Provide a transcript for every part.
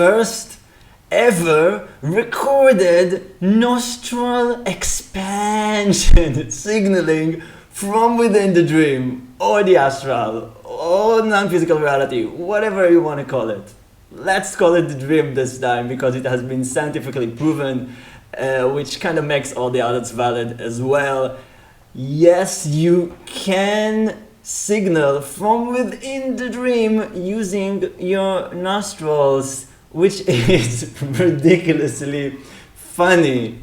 first ever recorded nostril expansion signaling from within the dream or the astral or non-physical reality, whatever you want to call it. Let's call it the dream this time because it has been scientifically proven, which kind of makes all the others valid as well. Yes, you can signal from within the dream using your nostrils, which is ridiculously funny.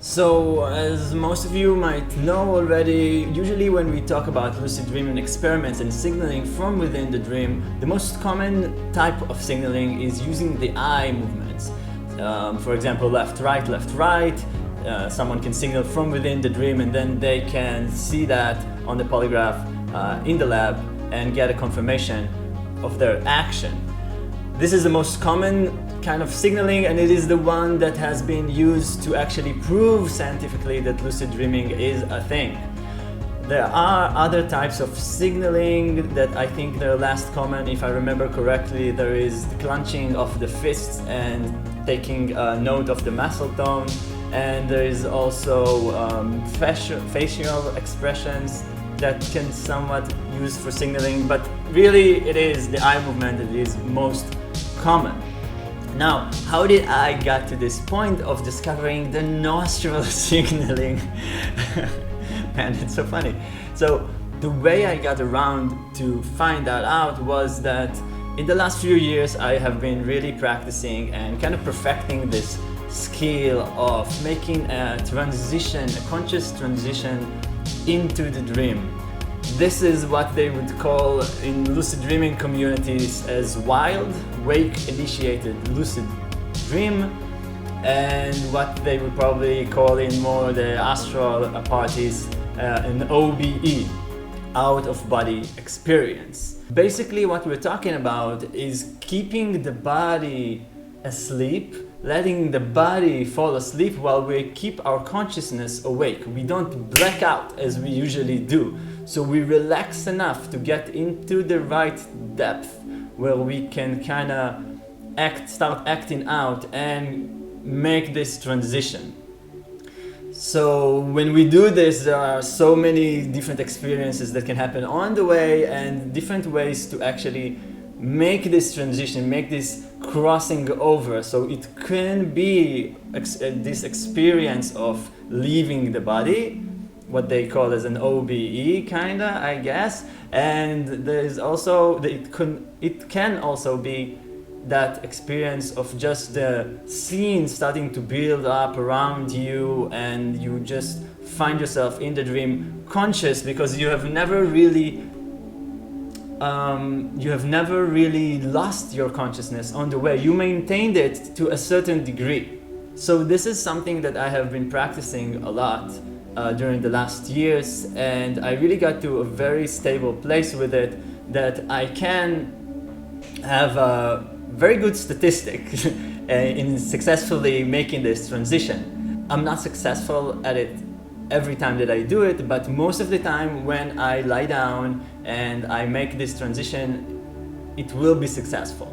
So, as most of you might know already, usually when we talk about lucid dreaming experiments and signaling from within the dream, the most common type of signaling is using the eye movements. For example, left, right, left, right. Someone can signal from within the dream and then they can see that on the polygraph in the lab and get a confirmation of their action. This is the most common kind of signaling, and it is the one that has been used to actually prove scientifically that lucid dreaming is a thing. There are other types of signaling that I think they're less common. If I remember correctly, there is the clenching of the fists and taking note of the muscle tone, and there is also facial expressions that can somewhat use for signaling, but really it is the eye movement that is most common. Now, how did I get to this point of discovering the nostril signaling? Man, it's so funny. So the way I got around to find that out was that in the last few years I have been really practicing and kind of perfecting this skill of making a transition, a conscious transition into the dream. This is what they would call in lucid dreaming communities as wild, wake-initiated lucid dream, and what they would probably call in more the astral parties an OBE, out-of-body experience. Basically what we're talking about is keeping the body asleep, letting the body fall asleep while we keep our consciousness awake. We don't black out as we usually do. So we relax enough to get into the right depth where we can kind of start acting out and make this transition. So when we do this, there are so many different experiences that can happen on the way and different ways to actually make this transition, make this crossing over. So it can be this experience of leaving the body, what they call as an OBE kinda, I guess, and there's also it can also be that experience of just the scene starting to build up around you and you just find yourself in the dream conscious because you have never really lost your consciousness on the way. You maintained it to a certain degree. So this is something that I have been practicing a lot during the last years, and I really got to a very stable place with it that I can have a very good statistic in successfully making this transition. I'm not successful at it every time that I do it, but most of the time when I lie down and I make this transition, it will be successful.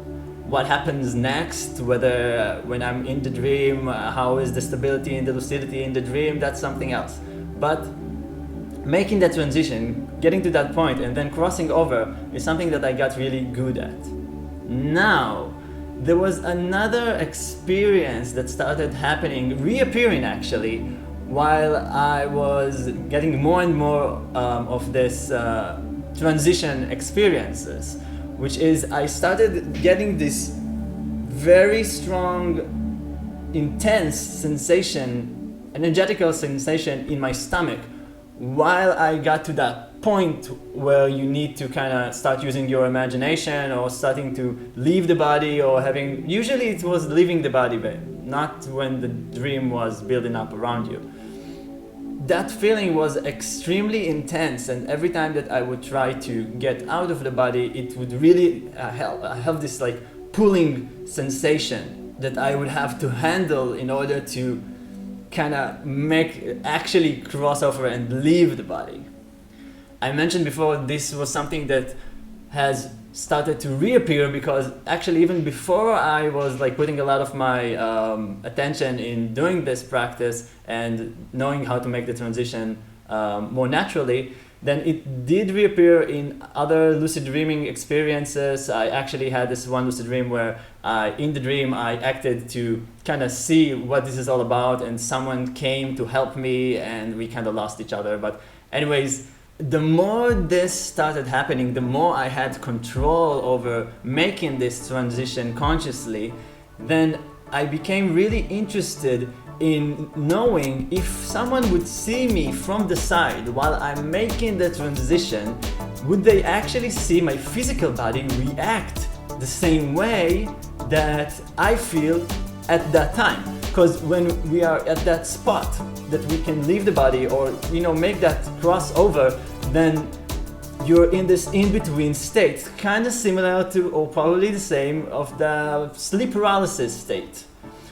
What happens next, whether when I'm in the dream, how is the stability and the lucidity in the dream, that's something else. But making that transition, getting to that point and then crossing over is something that I got really good at. Now, there was another experience that started happening, reappearing actually, while I was getting more and more of this transition experiences, which is I started getting this very strong, intense sensation, energetical sensation in my stomach while I got to that point where you need to kind of start using your imagination or starting to leave the body or having, usually it was leaving the body, but not when the dream was building up around you. That feeling was extremely intense, and every time that I would try to get out of the body, it would really have this like pulling sensation that I would have to handle in order to kind of actually cross over and leave the body. I mentioned before this was something that has started to reappear, because actually even before I was like putting a lot of my attention in doing this practice and knowing how to make the transition more naturally, then it did reappear in other lucid dreaming experiences. I actually had this one lucid dream where in the dream I acted to kind of see what this is all about, and someone came to help me and we kind of lost each other. But anyways, the more this started happening, the more I had control over making this transition consciously, then I became really interested in knowing if someone would see me from the side while I'm making the transition, would they actually see my physical body react the same way that I feel at that time? Because when we are at that spot that we can leave the body or make that crossover, then you're in this in-between state, kind of similar to, or probably the same, of the sleep paralysis state.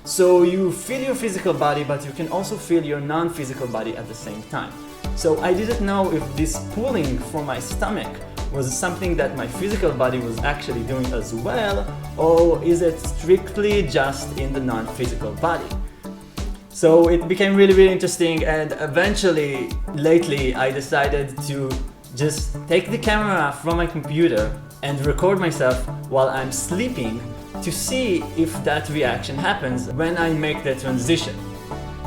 So you feel your physical body, but you can also feel your non-physical body at the same time. So I didn't know if this pulling from my stomach was something that my physical body was actually doing as well, or is it strictly just in the non-physical body? So it became really, really interesting, and eventually, lately, I decided to just take the camera from my computer and record myself while I'm sleeping to see if that reaction happens when I make the transition.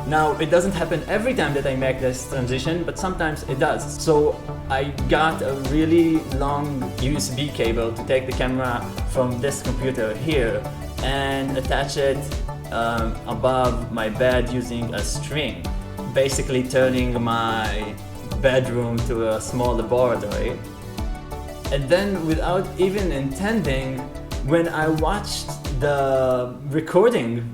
Now, it doesn't happen every time that I make this transition, but sometimes it does. So I got a really long USB cable to take the camera from this computer here and attach it above my bed using a string, basically turning my bedroom to a small laboratory. And then, without even intending, when I watched the recording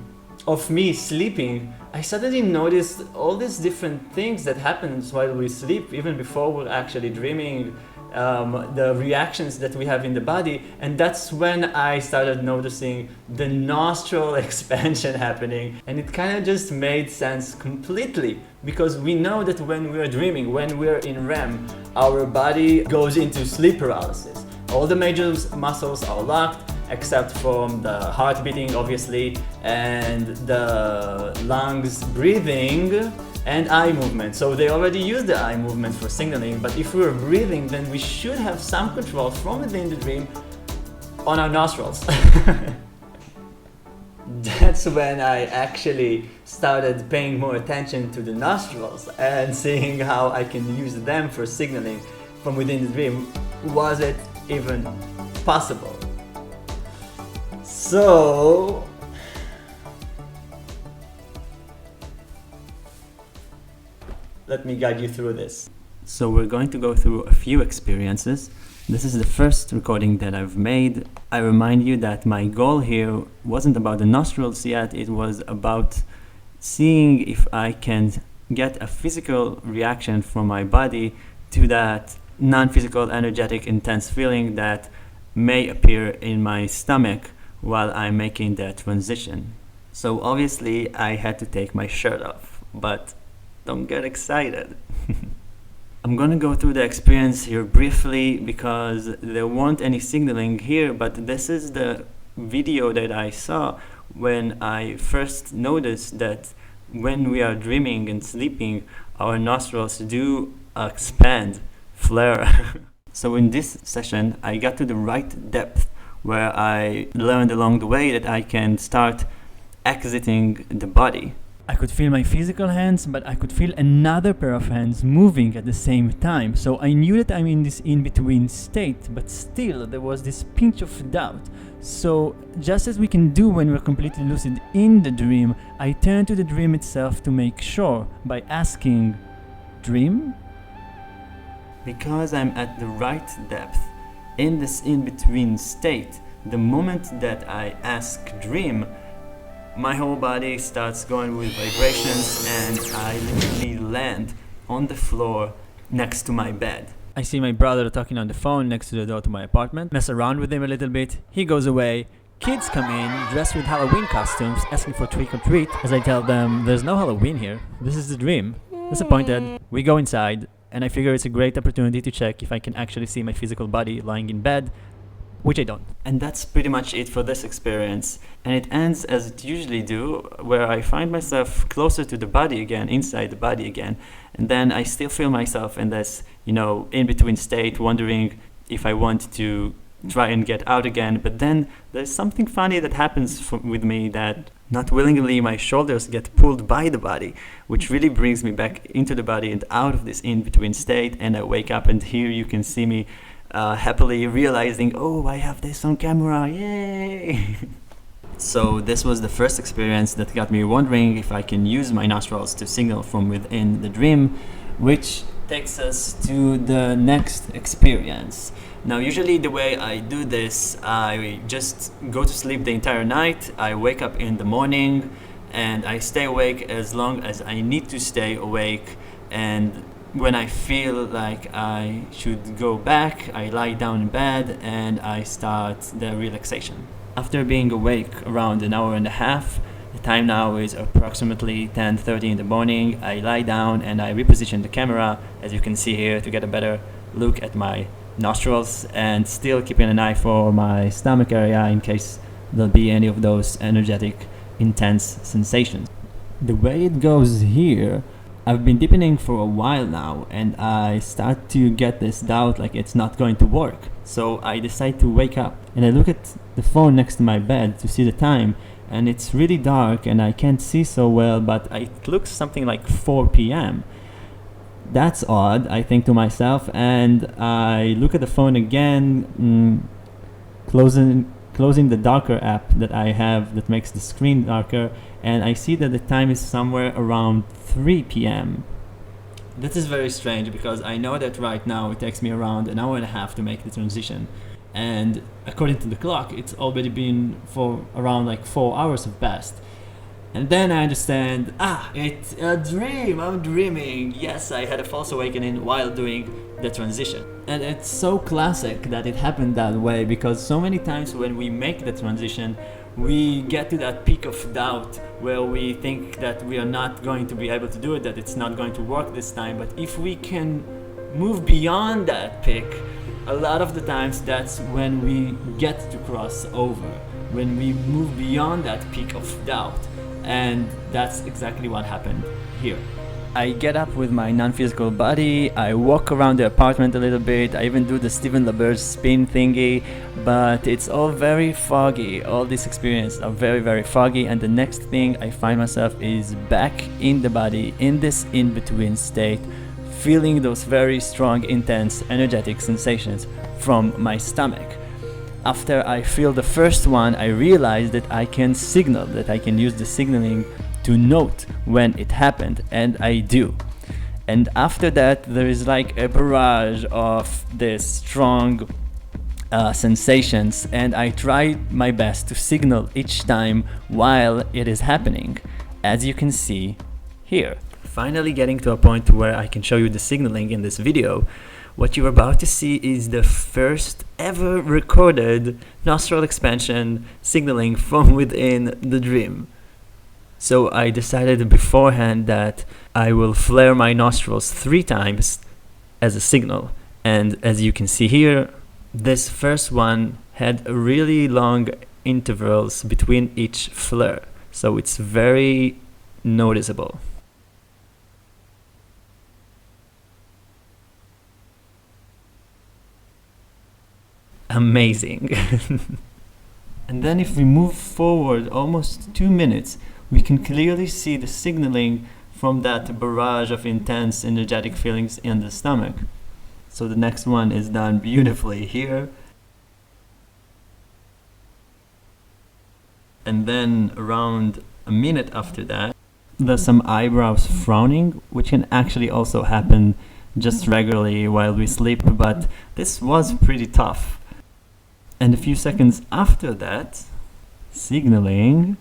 of me sleeping, I suddenly noticed all these different things that happens while we sleep, even before we're actually dreaming, the reactions that we have in the body. And that's when I started noticing the nostril expansion happening, and it kind of just made sense completely, because we know that when we're dreaming, when we're in REM, our body goes into sleep paralysis. All the major muscles are locked, except from the heart beating, obviously, and the lungs breathing and eye movement. So they already use the eye movement for signaling, but if we're breathing, then we should have some control from within the dream on our nostrils. That's when I actually started paying more attention to the nostrils and seeing how I can use them for signaling from within the dream. Was it even possible? So, let me guide you through this. So we're going to go through a few experiences. This is the first recording that I've made. I remind you that my goal here wasn't about the nostrils yet, it was about seeing if I can get a physical reaction from my body to that non-physical, energetic, intense feeling that may appear in my stomach while I'm making that transition. So obviously I had to take my shirt off, but don't get excited. I'm gonna go through the experience here briefly because there weren't any signaling here, but this is the video that I saw when I first noticed that when we are dreaming and sleeping, our nostrils do expand, flare. So in this session, I got to the right depth where I learned along the way that I can start exiting the body. I could feel my physical hands, but I could feel another pair of hands moving at the same time. So I knew that I'm in this in-between state, but still there was this pinch of doubt. So just as we can do when we're completely lucid in the dream, I turned to the dream itself to make sure by asking, "Dream?" Because I'm at the right depth, in this in-between state, the moment that I ask "Dream," my whole body starts going with vibrations and I literally land on the floor next to my bed. I see my brother talking on the phone next to the door to my apartment, mess around with him a little bit, he goes away, kids come in dressed with Halloween costumes asking for trick or treat as I tell them there's no Halloween here, this is the dream. Disappointed, we go inside and I figure it's a great opportunity to check if I can actually see my physical body lying in bed which I don't. And that's pretty much it for this experience. And it ends as it usually do, where I find myself closer to the body again, inside the body again. And then I still feel myself in this, in-between state, wondering if I want to try and get out again. But then there's something funny that happens with me, that not willingly my shoulders get pulled by the body, which really brings me back into the body and out of this in-between state. And I wake up, and here you can see me happily realizing, oh, I have this on camera, yay! So this was the first experience that got me wondering if I can use my nostrils to signal from within the dream, which takes us to the next experience. Now, usually the way I do this, I just go to sleep the entire night, I wake up in the morning, and I stay awake as long as I need to stay awake, and when I feel like I should go back, I lie down in bed and I start the relaxation. After being awake around an hour and a half, the time now is approximately 10:30 in the morning, I lie down and I reposition the camera, as you can see here, to get a better look at my nostrils, and still keeping an eye for my stomach area in case there'll be any of those energetic, intense sensations. The way it goes here, I've been deepening for a while now, and I start to get this doubt like it's not going to work. So I decide to wake up, and I look at the phone next to my bed to see the time, and it's really dark and I can't see so well, but it looks something like 4 p.m. That's odd, I think to myself, and I look at the phone again, closing the darker app that I have that makes the screen darker, and I see that the time is somewhere around 3 p.m. This is very strange, because I know that right now it takes me around an hour and a half to make the transition, and according to the clock it's already been for around like 4 hours have passed. And then I understand, it's a dream, I'm dreaming. Yes, I had a false awakening while doing the transition. And it's so classic that it happened that way, because so many times when we make the transition, we get to that peak of doubt where we think that we are not going to be able to do it, that it's not going to work this time. But if we can move beyond that peak, a lot of the times that's when we get to cross over, when we move beyond that peak of doubt. And that's exactly what happened here. I get up with my non-physical body, I walk around the apartment a little bit, I even do the Stephen LaBerge spin thingy, but it's all very foggy. All these experiences are very, very foggy, and the next thing I find myself is back in the body, in this in-between state, feeling those very strong, intense, energetic sensations from my stomach. After I feel the first one, I realize that I can signal, that I can use the signaling to note when it happened, and I do. And after that, there is like a barrage of these strong sensations, and I try my best to signal each time while it is happening, as you can see here. Finally getting to a point where I can show you the signaling in this video. What you're about to see is the first ever recorded nostril expansion signaling from within the dream. So I decided beforehand that I will flare my nostrils 3 times as a signal. And as you can see here, this first one had really long intervals between each flare. So it's very noticeable. Amazing. And then if we move forward almost 2 minutes, we can clearly see the signaling from that barrage of intense energetic feelings in the stomach. So the next one is done beautifully here. And then around a minute after that, there's some eyebrows frowning, which can actually also happen just regularly while we sleep, but this was pretty tough. And a few seconds after that, signaling.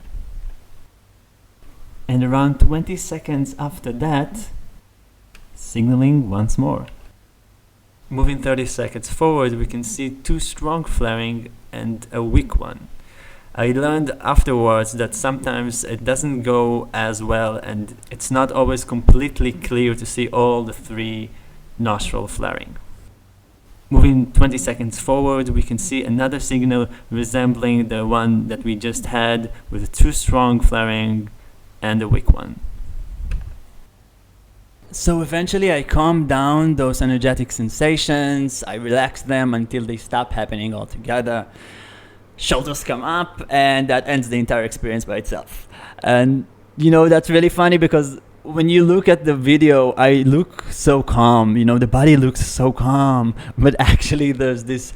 And around 20 seconds after that, signaling once more. Moving 30 seconds forward, we can see 2 strong flaring and a weak one. I learned afterwards that sometimes it doesn't go as well, and it's not always completely clear to see all the 3 nostril flaring. Moving 20 seconds forward, we can see another signal resembling the one that we just had, with two strong flaring and a weak one. So eventually I calm down those energetic sensations, I relax them until they stop happening altogether. Shoulders come up, and that ends the entire experience by itself. And you know, that's really funny because when you look at the video, I look so calm, you know, the body looks so calm, but actually there's this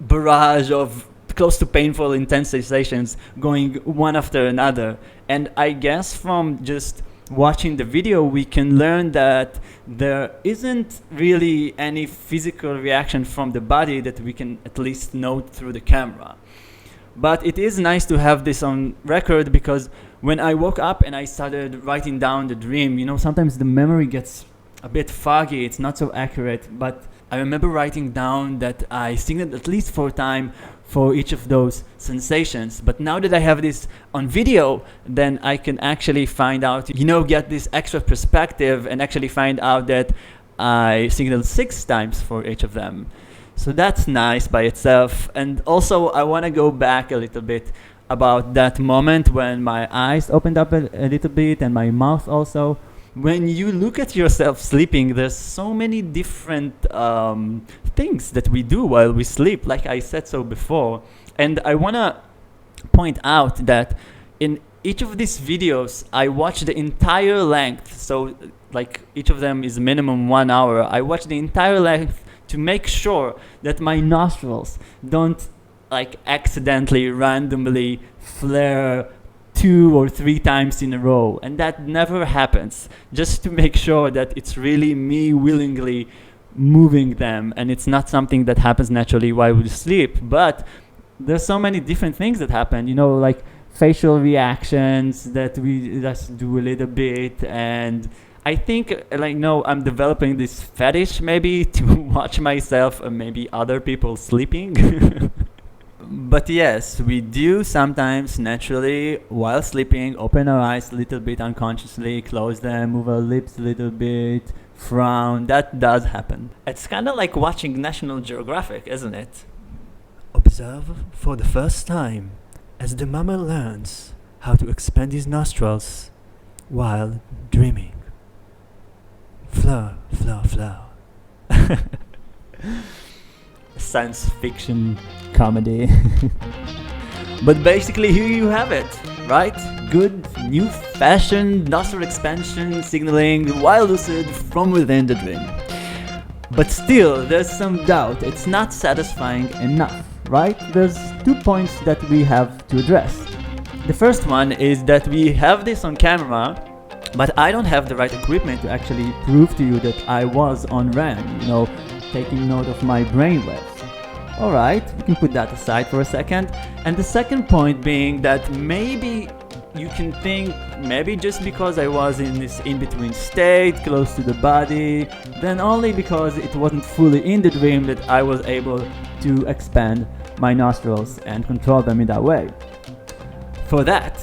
barrage of close to painful, intense sensations going one after another. And I guess from just watching the video, we can learn that there isn't really any physical reaction from the body that we can at least note through the camera. But it is nice to have this on record, because when I woke up and I started writing down the dream, you know, sometimes the memory gets a bit foggy, it's not so accurate, but I remember writing down that I signaled at least 4 times for each of those sensations. But now that I have this on video, then I can actually find out, you know, get this extra perspective and actually find out that I signaled 6 times for each of them. So that's nice by itself. And also I want to go back a little bit about that moment when my eyes opened up a little bit, and my mouth also. When you look at yourself sleeping, there's so many different things that we do while we sleep, like I said so before. And I want to point out that in each of these videos, I watch the entire length. So like each of them is minimum 1 hour. I watch the entire length to make sure that my nostrils don't like accidentally randomly flare 2 or 3 times in a row, and that never happens, just to make sure that it's really me willingly moving them, and it's not something that happens naturally while we sleep. But there's so many different things that happen, you know, like facial reactions that we just do a little bit. And I think, like, no, I'm developing this fetish maybe to watch myself and maybe other people sleeping. But yes, we do sometimes naturally, while sleeping, open our eyes a little bit unconsciously, close them, move our lips a little bit, frown. That does happen. It's kind of like watching National Geographic, isn't it? Observe for the first time as the mammal learns how to expand his nostrils while dreaming. Flow, flow, flow. Science fiction comedy. But basically here you have it, right? Good new fashioned nostril expansion signaling while lucid from within the dream. But still, there's some doubt. It's not satisfying enough, right? There's 2 points that we have to address. The first one is that we have this on camera, but I don't have the right equipment to actually prove to you that I was on REM, you know, taking note of my brainwaves. Alright, we can put that aside for a second. And the second point being that maybe you can think, maybe just because I was in this in-between state, close to the body, then only because it wasn't fully in the dream that I was able to expand my nostrils and control them in that way. For that,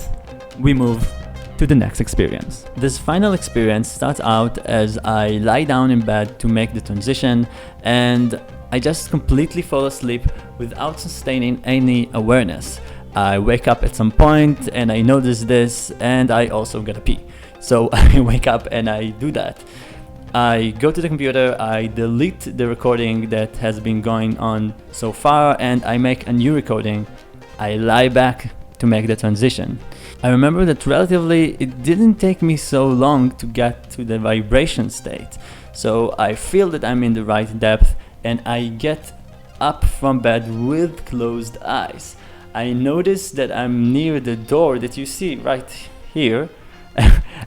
we move to the next experience. This final experience starts out as I lie down in bed to make the transition, and I just completely fall asleep without sustaining any awareness. I wake up at some point and I notice this, and I also gotta pee. So I wake up and I do that. I go to the computer, I delete the recording that has been going on so far, and I make a new recording. I lie back to make the transition. I remember that relatively it didn't take me so long to get to the vibration state. So I feel that I'm in the right depth, and I get up from bed with closed eyes. I notice that I'm near the door that you see right here,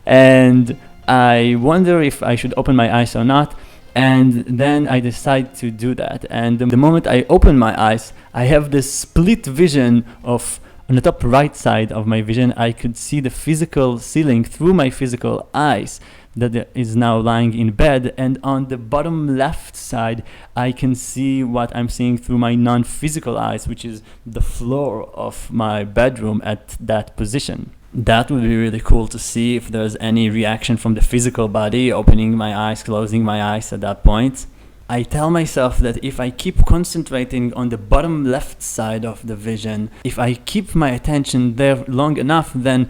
and I wonder if I should open my eyes or not, and then I decide to do that. And the moment I open my eyes, I have this split vision of, on the top right side of my vision, I could see the physical ceiling through my physical eyes that is now lying in bed, and on the bottom left side I can see what I'm seeing through my non-physical eyes, which is the floor of my bedroom at that position. That would be really cool to see if there's any reaction from the physical body, opening my eyes, closing my eyes at that point. I tell myself that if I keep concentrating on the bottom left side of the vision, if I keep my attention there long enough, then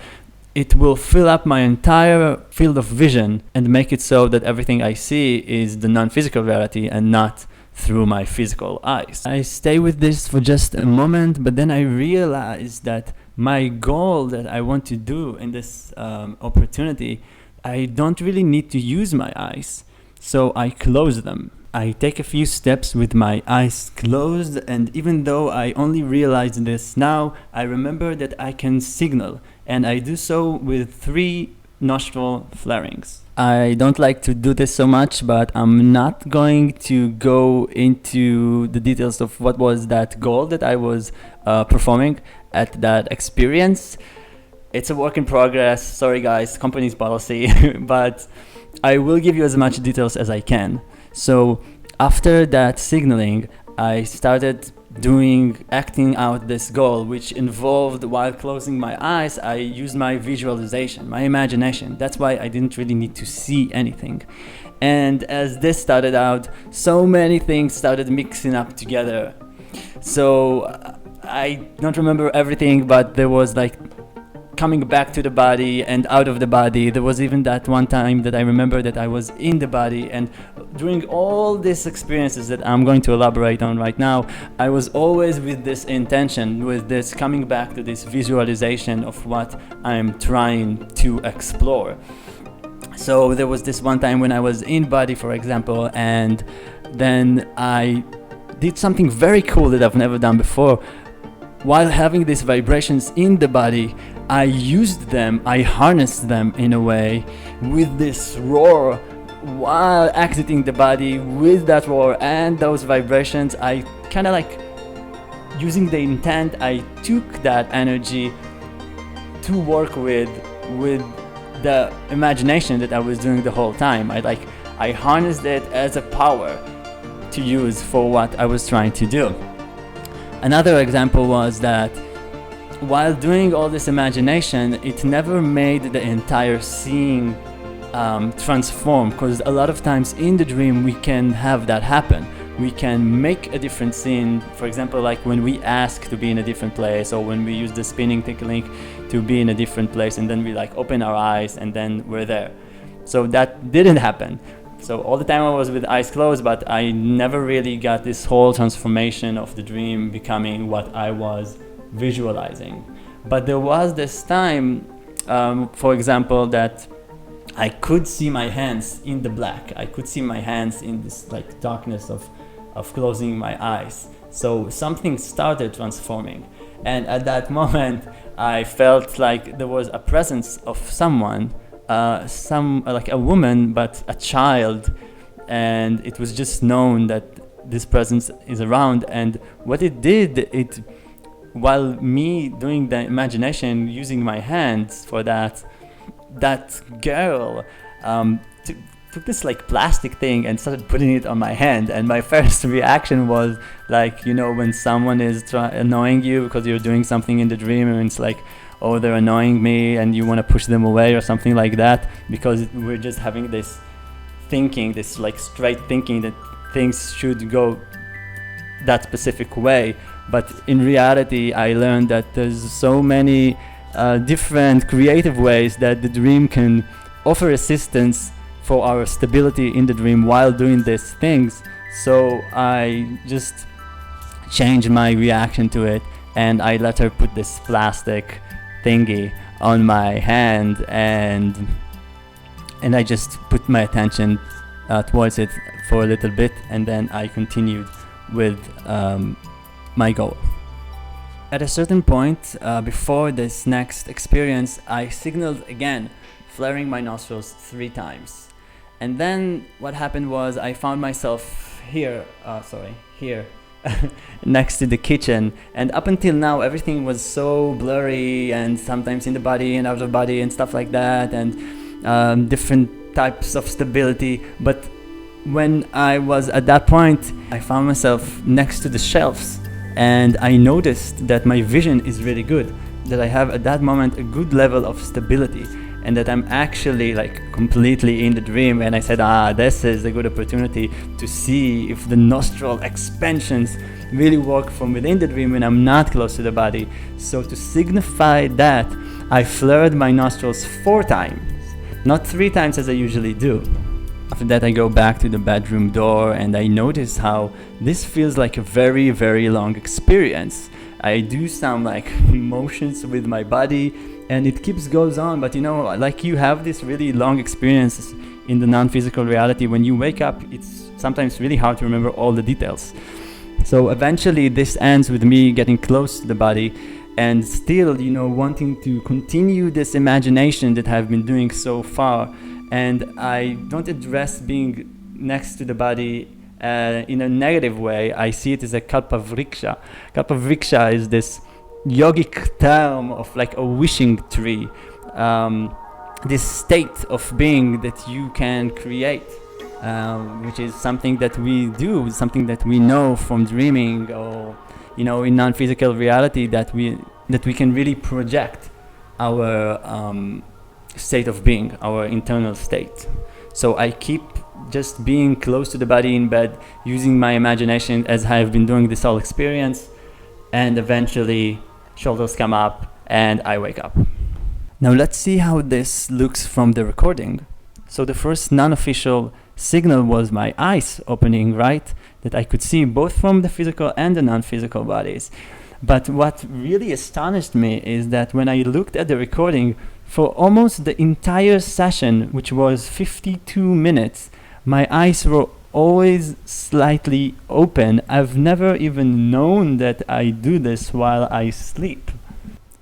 it will fill up my entire field of vision and make it so that everything I see is the non-physical reality and not through my physical eyes. I stay with this for just a moment, but then I realize that my goal that I want to do in this opportunity, I don't really need to use my eyes, so I close them. I take a few steps with my eyes closed, and even though I only realize this now, I remember that I can signal, and I do so with 3 nostril flarings. I don't like to do this so much, but I'm not going to go into the details of what was that goal that I was performing at that experience. It's a work in progress. Sorry guys, company's policy, but I will give you as much details as I can. So after that signaling, I started acting out this goal, which involved, while closing my eyes, I used my visualization, my imagination. That's why I didn't really need to see anything. And as this started out, so many things started mixing up together. So I don't remember everything, but there was like coming back to the body and out of the body. There was even that one time that I remember that I was in the body, and during all these experiences that I'm going to elaborate on right now, I was always with this intention, with this coming back to this visualization of what I'm trying to explore. So there was this one time when I was in body, for example, and then I did something very cool that I've never done before. While having these vibrations in the body, I used them, I harnessed them in a way with this roar. While exiting the body with that roar and those vibrations, I kind of like, using the intent, I took that energy to work with the imagination that I was doing the whole time. I harnessed it as a power to use for what I was trying to do. Another example was that while doing all this imagination, it never made the entire scene transform, because a lot of times in the dream we can have that happen. We can make a different scene, for example, like when we ask to be in a different place, or when we use the spinning technique to be in a different place, and then we like open our eyes and then we're there. So that didn't happen. So all the time I was with eyes closed, but I never really got this whole transformation of the dream becoming what I was visualizing. But there was this time, for example, that I could see my hands in the black. I could see my hands in this like darkness of closing my eyes. So something started transforming. And at that moment, I felt like there was a presence of someone, like a woman, but a child. And it was just known that this presence is around. And what it did, while me doing the imagination, using my hands for that girl took this like plastic thing and started putting it on my hand. And my first reaction was like, you know, when someone is annoying you because you're doing something in the dream, and it's like, oh, they're annoying me, and you want to push them away or something like that, because we're just having this thinking, this like straight thinking that things should go that specific way. But in reality, I learned that there's so many different creative ways that the dream can offer assistance for our stability in the dream while doing these things. So I just changed my reaction to it, and I let her put this plastic thingy on my hand, and I just put my attention towards it for a little bit, and then I continued with my goal. At a certain point, before this next experience, I signaled again, flaring my nostrils 3 times. And then what happened was I found myself here, next to the kitchen. And up until now, everything was so blurry, and sometimes in the body and out of the body and stuff like that, and different types of stability. But when I was at that point, I found myself next to the shelves. And I noticed that my vision is really good, that I have at that moment a good level of stability. and that I'm actually like completely in the dream. And I said, this is a good opportunity to see if the nostril expansions really work from within the dream when I'm not close to the body. So to signify that, I flared my nostrils 4 times, not 3 times as I usually do. After that, I go back to the bedroom door and I notice how this feels like a very, very long experience. I do some like motions with my body and it goes on, but like you have this really long experience in the non-physical reality. When you wake up, it's sometimes really hard to remember all the details. So eventually this ends with me getting close to the body and still, wanting to continue this imagination that I've been doing so far. And I don't address being next to the body in a negative way. I see it as a Kalpavriksha. Kalpavriksha is this yogic term of like a wishing tree, this state of being that you can create, which is something that we do, something that we know from dreaming or in non-physical reality, that we can really project our state of being, our internal state. So I keep just being close to the body in bed, using my imagination as I've been doing this whole experience, and eventually shoulders come up and I wake up. Now let's see how this looks from the recording. So the first non-official signal was my eyes opening, right? That I could see both from the physical and the non-physical bodies. But what really astonished me is that when I looked at the recording for almost the entire session, which was 52 minutes, my eyes were always slightly open. I've never even known that I do this while I sleep.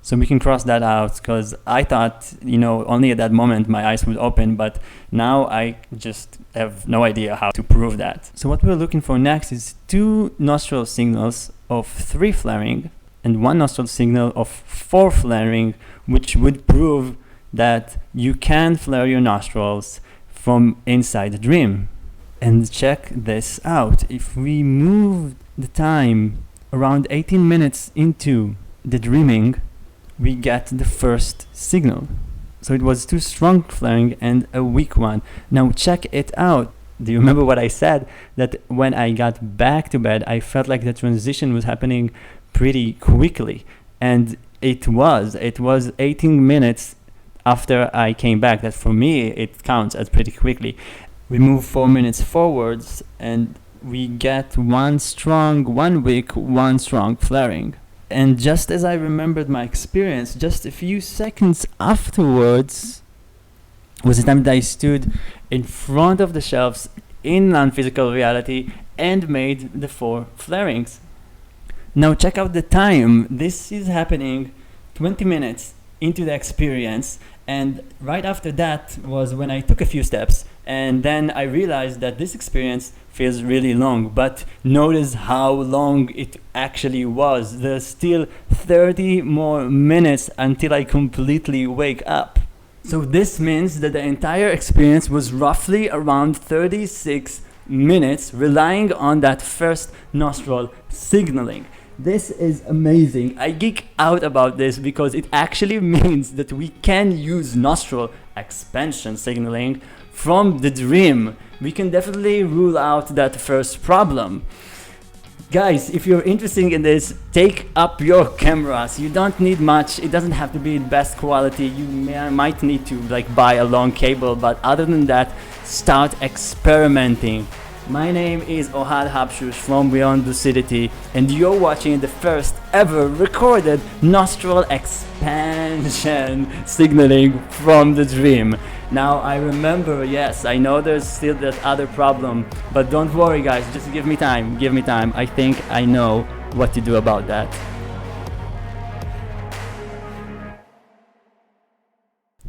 So we can cross that out, because I thought, only at that moment my eyes would open, but now I just have no idea how to prove that. So what we're looking for next is 2 nostril signals of 3 flaring and 1 nostril signal of 4 flaring, which would prove that you can flare your nostrils from inside the dream. And check this out. If we move the time around 18 minutes into the dreaming, we get the first signal. So it was 2 strong flaring and a weak one. Now check it out. Do you remember what I said? That when I got back to bed, I felt like the transition was happening pretty quickly. And it was 18 minutes after I came back. That for me, it counts as pretty quickly. We move 4 minutes forwards and we get 1 strong, 1 weak, 1 strong flaring. And just as I remembered my experience, just a few seconds afterwards was the time that I stood in front of the shelves in non-physical reality and made the 4 flarings. Now check out the time. This is happening 20 minutes into the experience, and right after that was when I took a few steps, and then I realized that this experience feels really long, but notice how long it actually was. There's still 30 more minutes until I completely wake up. So this means that the entire experience was roughly around 36 minutes, relying on that first nostril signaling. This is amazing. I geek out about this because it actually means that we can use nostril expansion signaling from the dream. We can definitely rule out that first problem. Guys, if you're interested in this, take up your cameras. You don't need much. It doesn't have to be the best quality. You might need to buy a long cable, but other than that, start experimenting. My name is Ohad Habshush from Beyond Lucidity, and you're watching the first ever recorded nostril expansion signaling from the dream. Now I remember, yes, I know there's still that other problem, but don't worry guys, just give me time. I think I know what to do about that.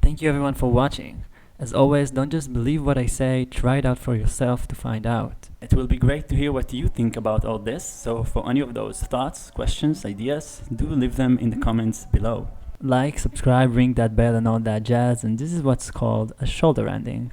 Thank you everyone for watching. As always, don't just believe what I say, try it out for yourself to find out. It will be great to hear what you think about all this, so for any of those thoughts, questions, ideas, do leave them in the comments below. Like, subscribe, ring that bell and all that jazz, and this is what's called a shoulder ending.